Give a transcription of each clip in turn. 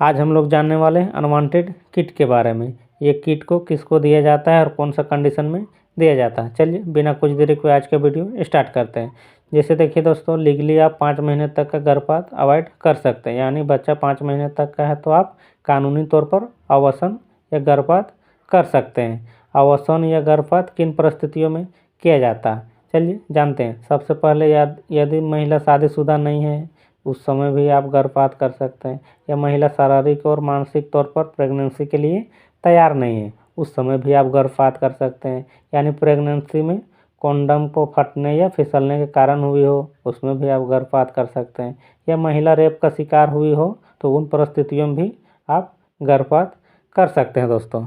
आज हम लोग जानने वाले हैं अनवांटेड किट के बारे में। ये किट को किसको दिया जाता है और कौन सा कंडीशन में दिया जाता है। चलिए बिना कुछ देरी के आज का वीडियो स्टार्ट करते हैं। जैसे देखिए दोस्तों, लीगली आप 5 महीने तक का गर्भपात अवॉइड कर सकते हैं, यानी बच्चा 5 महीने तक का है तो आप कानूनी तौर पर अवसन या गर्भपात कर सकते हैं। अवसन या गर्भपात किन परिस्थितियों में किया जाता है, चलिए जानते हैं। सबसे पहले यदि महिला शादीशुदा नहीं है उस समय भी आप गर्भपात कर सकते हैं, या महिला शारीरिक और मानसिक तौर पर प्रेगनेंसी के लिए तैयार नहीं है उस समय भी आप गर्भपात कर सकते हैं, यानी प्रेगनेंसी में कॉन्डम को फटने या फिसलने के कारण हुई हो उसमें भी आप गर्भपात कर सकते हैं, या महिला रेप का शिकार हुई हो तो उन परिस्थितियों में भी आप गर्भपात कर सकते हैं। दोस्तों,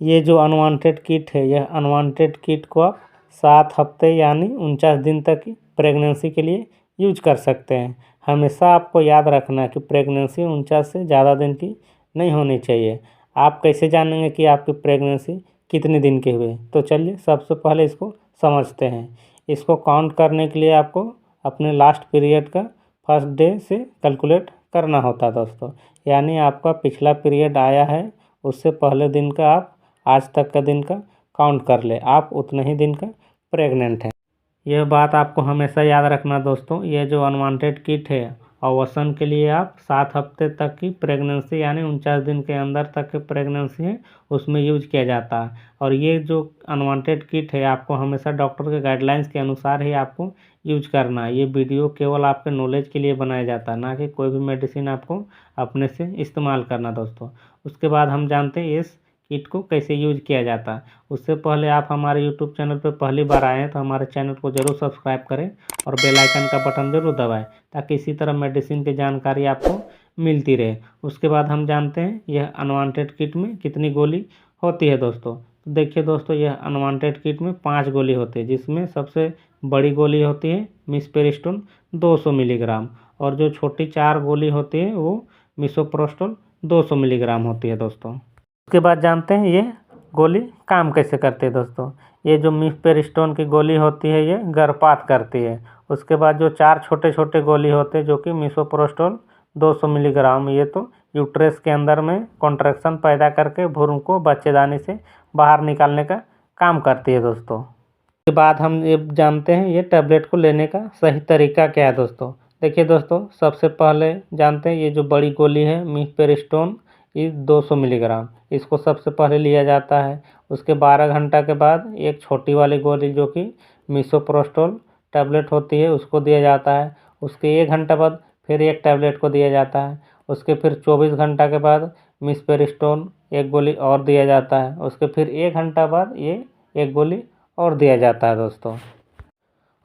ये जो अनवांटेड किट है, यह अनवांटेड किट को आप 7 हफ्ते यानी 49 दिन तक की प्रेगनेंसी के लिए यूज कर सकते हैं। हमेशा आपको याद रखना है कि प्रेगनेंसी 49 से ज़्यादा दिन की नहीं होनी चाहिए। आप कैसे जानेंगे कि आपकी प्रेगनेंसी कितने दिन की हुई? तो चलिए सबसे पहले इसको समझते हैं। इसको काउंट करने के लिए आपको अपने लास्ट पीरियड का फर्स्ट डे से कैलकुलेट करना होता है दोस्तों, यानी आपका पिछला पीरियड आया है उससे पहले दिन का आप आज तक का दिन का काउंट कर ले, आप उतने ही दिन का प्रेग्नेंट हैं। यह बात आपको हमेशा याद रखना दोस्तों। ये जो अनवांटेड किट है अवसन के लिए आप 7 हफ्ते तक की प्रेगनेंसी यानी 49 दिन के अंदर तक की प्रेगनेंसी है उसमें यूज किया जाता है। और ये जो अनवांटेड किट है आपको हमेशा डॉक्टर के गाइडलाइंस के अनुसार ही आपको यूज करना है। ये वीडियो केवल आपके नॉलेज के लिए बनाया जाता है, ना कि कोई भी मेडिसिन आपको अपने से इस्तेमाल करना दोस्तों। उसके बाद हम जानते हैं इस किट को कैसे यूज किया जाता है। उससे पहले आप हमारे यूट्यूब चैनल पर पहली बार आए हैं तो हमारे चैनल को जरूर सब्सक्राइब करें और बेल आइकन का बटन जरूर दबाएं, ताकि इसी तरह मेडिसिन की जानकारी आपको मिलती रहे। उसके बाद हम जानते हैं यह अनवांटेड किट में कितनी गोली होती है दोस्तों। तो देखिए दोस्तों, यह अनवांटेड किट में 5 गोली होती है, जिसमें सबसे बड़ी गोली होती है मिसपेरिस्टोन 200 मिलीग्राम, और जो छोटी 4 गोली होती है वो मिसोप्रोस्टोल 200 मिलीग्राम होती है दोस्तों। उसके बाद जानते हैं ये गोली काम कैसे करती है दोस्तों। ये जो मिसपेरिस्टोन की गोली होती है ये गर्भपात करती है। उसके बाद जो 4 छोटे छोटे गोली होते हैं जो कि मिसोप्रोस्टोल 200 मिलीग्राम, ये तो यूट्रस के अंदर में कॉन्ट्रैक्शन पैदा करके भ्रूण को बच्चेदानी से बाहर निकालने का काम करती है दोस्तों। उसके बाद हम ये जानते हैं ये टैबलेट को लेने का सही तरीका क्या है दोस्तों। देखिए दोस्तों, सबसे पहले जानते हैं ये जो बड़ी गोली है मिसपेरिस्टोन ये 200 मिलीग्राम, इसको सबसे पहले लिया जाता है। उसके 12 घंटा के बाद एक छोटी वाली गोली जो कि मिसोप्रोस्टोल टैबलेट होती है उसको दिया जाता है। उसके 1 घंटा बाद फिर एक टैबलेट को दिया जाता है। उसके फिर 24 घंटा के बाद मिसपेरिस्टोन एक गोली और दिया जाता है। उसके फिर 1 घंटा बाद ये एक गोली और दिया जाता है दोस्तों।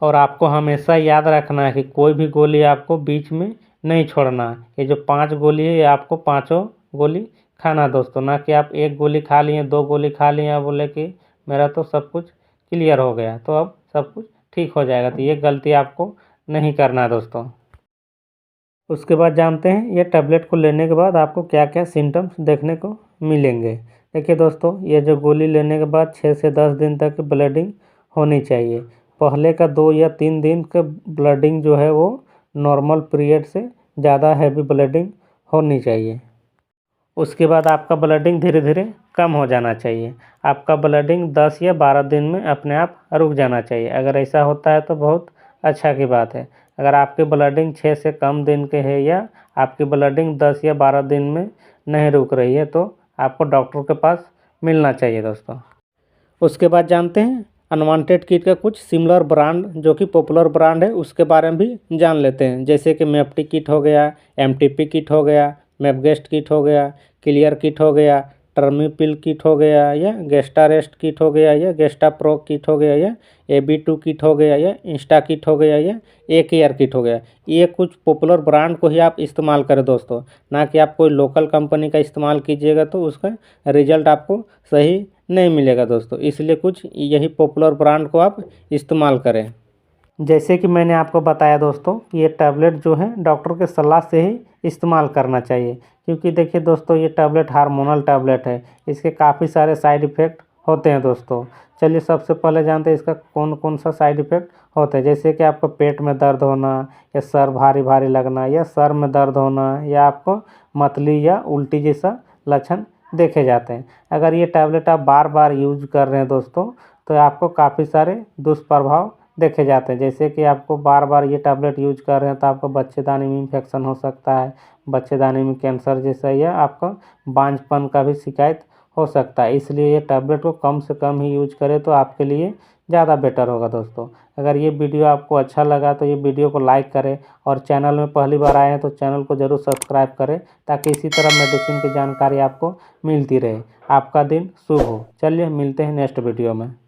और आपको हमेशा याद रखना है कि कोई भी गोली आपको बीच में नहीं छोड़ना। ये जो 5 गोली है ये आपको पाँचों गोली खाना दोस्तों, ना कि आप एक गोली खा लिए 2 गोली खा लिए और बोले कि मेरा तो सब कुछ क्लियर हो गया तो अब सब कुछ ठीक हो जाएगा। तो ये गलती आपको नहीं करना दोस्तों। उसके बाद जानते हैं ये टैबलेट को लेने के बाद आपको क्या क्या सिम्टम्स देखने को मिलेंगे। देखिए दोस्तों, ये जो गोली लेने के बाद 6 से 10 दिन तक ब्लीडिंग होनी चाहिए। पहले का 2 या 3 दिन का ब्लीडिंग जो है वो नॉर्मल पीरियड से ज़्यादा हैवी ब्लीडिंग होनी चाहिए। उसके बाद आपका ब्लीडिंग धीरे धीरे कम हो जाना चाहिए। आपका ब्लीडिंग 10 या 12 दिन में अपने आप रुक जाना चाहिए। अगर ऐसा होता है तो बहुत अच्छा की बात है। अगर आपकी ब्लीडिंग 6 से कम दिन के है या आपकी ब्लीडिंग 10 या 12 दिन में नहीं रुक रही है तो आपको डॉक्टर के पास मिलना चाहिए दोस्तों। उसके बाद जानते हैं अनवांटेड किट का कुछ सिमिलर ब्रांड जो कि पॉपुलर ब्रांड है उसके बारे में भी जान लेते हैं। जैसे कि मेप्टी किट हो गया, एमटीपी किट हो गया, मेपगेस्ट किट हो गया, क्लियर किट हो गया, टर्मीपिल किट हो गया, या गेस्टारेस्ट किट हो गया, या गेस्टा प्रो किट हो गया, या AB2 किट हो गया, या इंस्टा किट हो गया, या केयर किट हो गया। ये कुछ पॉपुलर ब्रांड को ही आप इस्तेमाल करें दोस्तों, ना कि आप कोई लोकल कंपनी का इस्तेमाल कीजिएगा तो उसका रिजल्ट आपको सही नहीं मिलेगा दोस्तों। इसलिए कुछ यही पॉपुलर ब्रांड को आप इस्तेमाल करें। जैसे कि मैंने आपको बताया दोस्तों कि ये टैबलेट जो है डॉक्टर के सलाह से ही इस्तेमाल करना चाहिए, क्योंकि देखिए दोस्तों ये टैबलेट हार्मोनल टैबलेट है, इसके काफ़ी सारे साइड इफ़ेक्ट होते हैं दोस्तों। चलिए सबसे पहले जानते हैं इसका कौन कौन सा साइड इफ़ेक्ट होता है। जैसे कि आपको पेट में दर्द होना, या सर भारी भारी लगना, या सर में दर्द होना, या आपको मतली या उल्टी जैसा लक्षण देखे जाते हैं। अगर ये टैबलेट आप बार बार यूज कर रहे हैं दोस्तों, तो आपको काफ़ी सारे दुष्प्रभाव देखे जाते हैं। जैसे कि आपको बार बार ये टैबलेट यूज कर रहे हैं तो आपको बच्चेदानी में इन्फेक्शन हो सकता है, बच्चेदानी में कैंसर जैसा, या आपका बांझपन का भी शिकायत हो सकता है। इसलिए ये टैबलेट को कम से कम ही यूज करें तो आपके लिए ज़्यादा बेटर होगा दोस्तों। अगर ये वीडियो आपको अच्छा लगा तो ये वीडियो को लाइक करें, और चैनल में पहली बार आए हैं तो चैनल को ज़रूर सब्सक्राइब करें, ताकि इसी तरह मेडिसिन की जानकारी आपको मिलती रहे। आपका दिन शुभ हो। चलिए मिलते हैं नेक्स्ट वीडियो में।